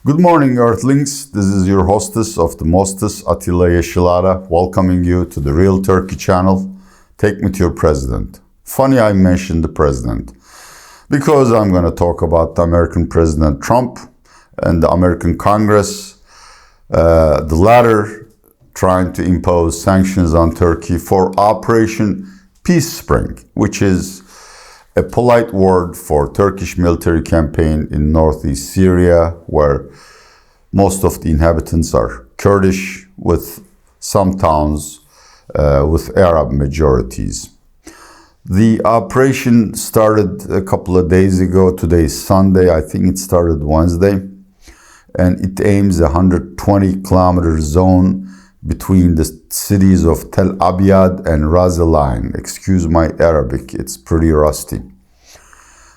Good morning, Earthlings. This is your hostess of the Mostest Atilla Yesilada, welcoming you to the Real Turkey channel. Take me to your president. Funny I mentioned the president, because I'm going to talk about the American President Trump and the American Congress, the latter trying to impose sanctions on Turkey for Operation Peace Spring, which is a polite word for Turkish military campaign in North East Syria, where most of the inhabitants are Kurdish, with some towns with Arab majorities. The operation started a couple of days ago. Today is Sunday. I think it started Wednesday. And it aims a 120-kilometer zone between the cities of Tel Abyad and Ras Al Ain. Excuse my Arabic, it's pretty rusty.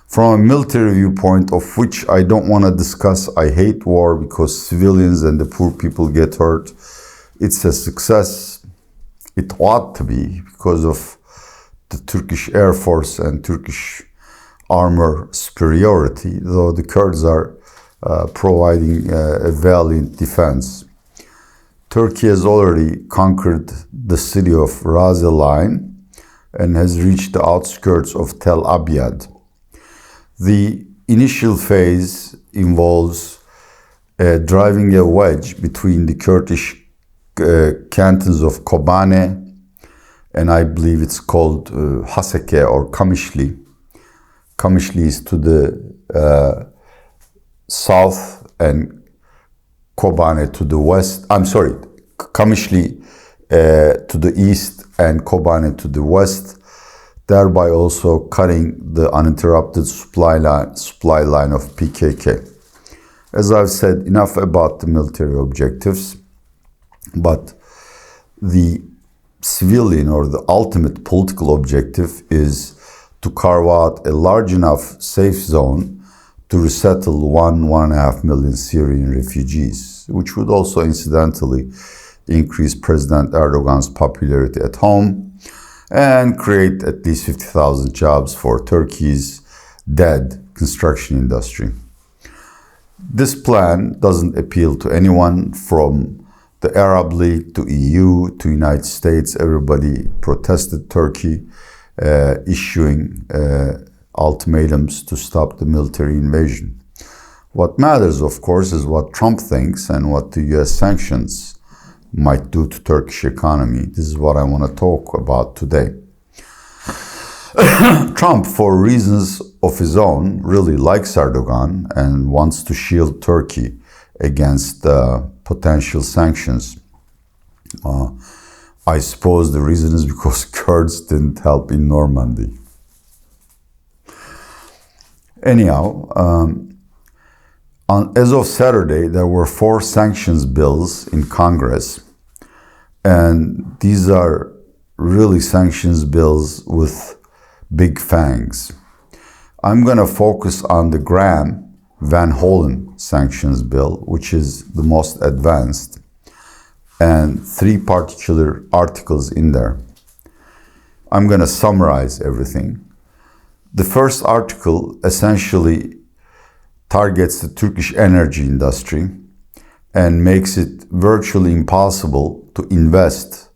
From a military viewpoint, of which I don't want to discuss, I hate war because civilians and the poor people get hurt. It's a success. It ought to be because of the Turkish Air Force and Turkish armor superiority, though the Kurds are providing a valiant defense. Turkey has already conquered the city of Ras Al Ain and has reached the outskirts of Tel Abyad. The initial phase involves driving a wedge between the Kurdish cantons of Kobane, and I believe it's called Haseke or Kamishli. Kamishli is to the south and Kobane to the west. Kamishli to the east and Kobane to the west, thereby also cutting the uninterrupted supply line of PKK. As I've said, enough about the military objectives, but the civilian or the ultimate political objective is to carve out a large enough safe zone to resettle 1.5 million Syrian refugees, which would also incidentally increase President Erdogan's popularity at home and create at least 50,000 jobs for Turkey's dead construction industry. This plan doesn't appeal to anyone from the Arab League to EU to United States. Everybody protested Turkey issuing ultimatums to stop the military invasion. What matters, of course, is what Trump thinks and what the US sanctions might do to Turkish economy. This is what I want to talk about today. Trump, for reasons of his own, really likes Erdogan and wants to shield Turkey against potential sanctions. I suppose the reason is because Kurds didn't help in Normandy. Anyhow, as of Saturday, there were 4 sanctions bills in Congress, and these are really sanctions bills with big fangs. I'm going to focus on the Graham-Van Hollen sanctions bill, which is the most advanced, and 3 particular articles in there. I'm going to summarize everything. The first article essentially targets the Turkish energy industry and makes it virtually impossible to invest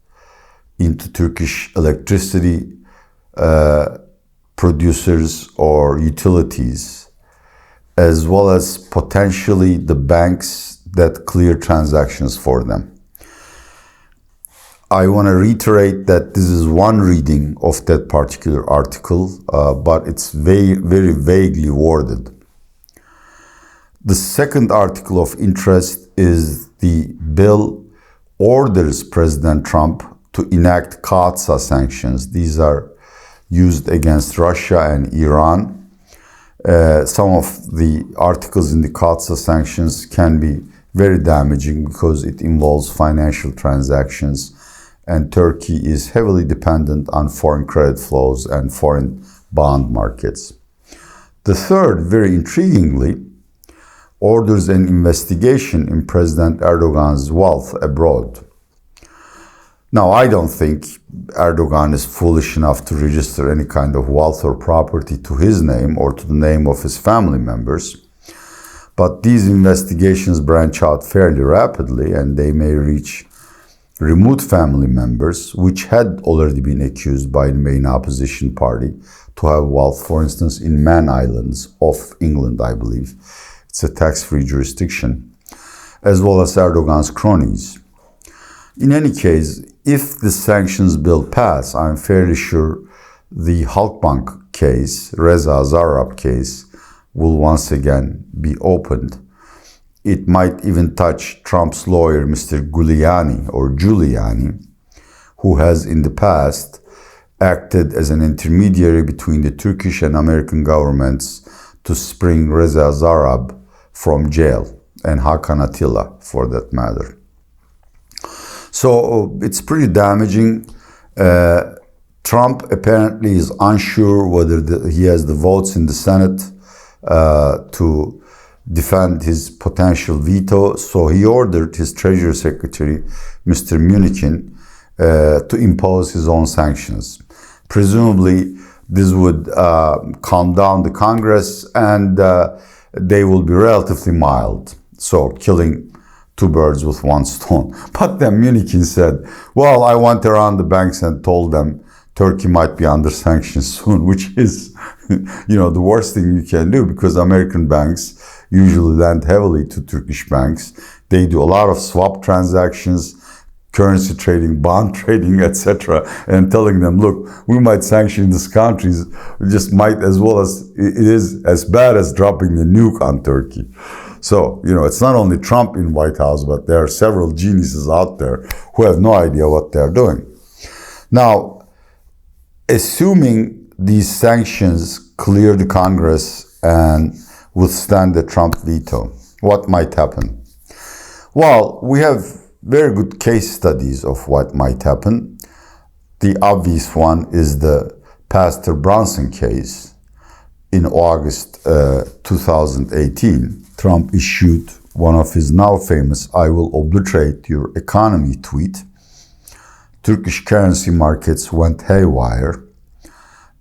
into Turkish electricity producers or utilities, as well as potentially the banks that clear transactions for them. I want to reiterate that this is one reading of that particular article, but it's very vaguely worded. The second article of interest is the bill orders President Trump to enact CAATSA sanctions. These are used against Russia and Iran. Some of the articles in the CAATSA sanctions can be very damaging because it involves financial transactions, and Turkey is heavily dependent on foreign credit flows and foreign bond markets. The third, very intriguingly, orders an investigation in President Erdogan's wealth abroad. Now, I don't think Erdogan is foolish enough to register any kind of wealth or property to his name or to the name of his family members. But these investigations branch out fairly rapidly, and they may reach remote family members, which had already been accused by the main opposition party to have wealth, for instance, in Man Islands off England, I believe. It's a tax-free jurisdiction, as well as Erdogan's cronies. In any case, if the sanctions bill pass, I'm fairly sure the Halkbank case, Reza Zarrab case, will once again be opened. It might even touch Trump's lawyer, Mr. Giuliani, who has in the past acted as an intermediary between the Turkish and American governments to spring Reza Zarrab from jail, and Hakan Atilla for that matter. So it's pretty damaging. Trump apparently is unsure whether he has the votes in the Senate to defend his potential veto, so he ordered his Treasury Secretary, Mr. Mnuchin, to impose his own sanctions. Presumably, this would calm down the Congress, and they will be relatively mild, so killing two birds with one stone. But then Mnuchin said, well, I went around the banks and told them Turkey might be under sanctions soon, which is, the worst thing you can do, because American banks usually lend heavily to Turkish banks. They do a lot of swap transactions, currency trading, bond trading, etc., and telling them, look, we might sanction these countries, we just might, as well as it is as bad as dropping the nuke on Turkey. So, it's not only Trump in White House, but there are several geniuses out there who have no idea what they're doing. Now, assuming these sanctions clear the Congress and withstand the Trump veto, what might happen? Well, we have very good case studies of what might happen. The obvious one is the Pastor Brunson case. In August 2018, Trump issued one of his now famous "I will obliterate your economy" tweet. Turkish currency markets went haywire,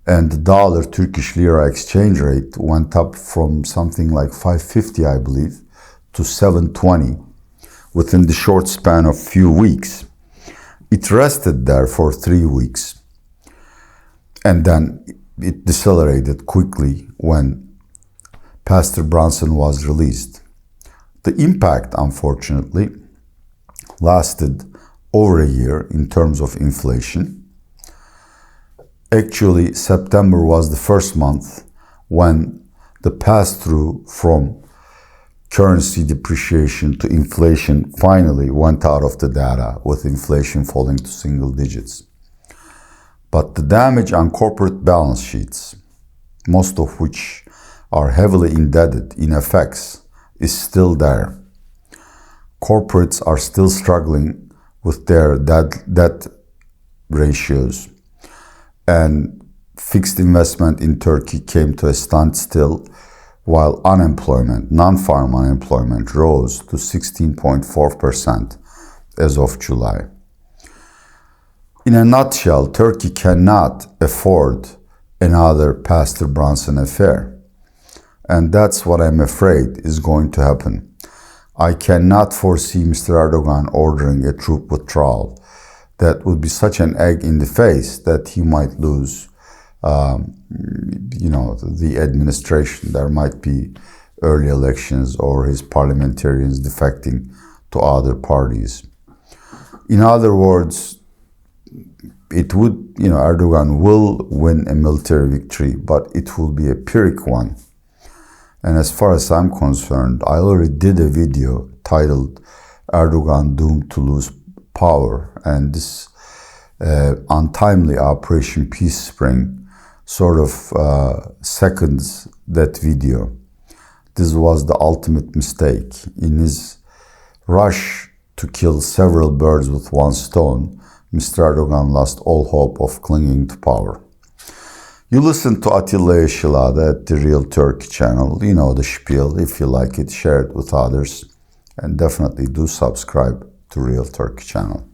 and the dollar-Turkish lira exchange rate went up from something like 550, I believe, to 720 within the short span of few weeks. It rested there for 3 weeks, and then it decelerated quickly when Pastor Brunson was released. The impact, unfortunately, lasted over a year in terms of inflation. Actually, September was the first month when the pass-through from currency depreciation to inflation finally went out of the data, with inflation falling to single digits. But the damage on corporate balance sheets, most of which are heavily indebted in FX, is still there. Corporates are still struggling with their debt ratios, and fixed investment in Turkey came to a standstill, while unemployment, non-farm unemployment, rose to 16.4% as of July. In a nutshell, Turkey cannot afford another Pastor Brunson affair. And that's what I'm afraid is going to happen. I cannot foresee Mr. Erdogan ordering a troop withdrawal. That would be such an egg in the face that he might lose, the administration. There might be early elections or his parliamentarians defecting to other parties. In other words, Erdogan will win a military victory, but it will be a Pyrrhic one. And as far as I'm concerned, I already did a video titled "Erdogan Doomed to Lose Power," and this untimely Operation Peace Spring sort of seconds that video. This was the ultimate mistake. In his rush to kill several birds with one stone, Mr. Erdogan lost all hope of clinging to power. You listen to Atilla Yesilada at the Real Turkey channel. You know the spiel. If you like it, share it with others. And definitely do subscribe to Real Turkey channel.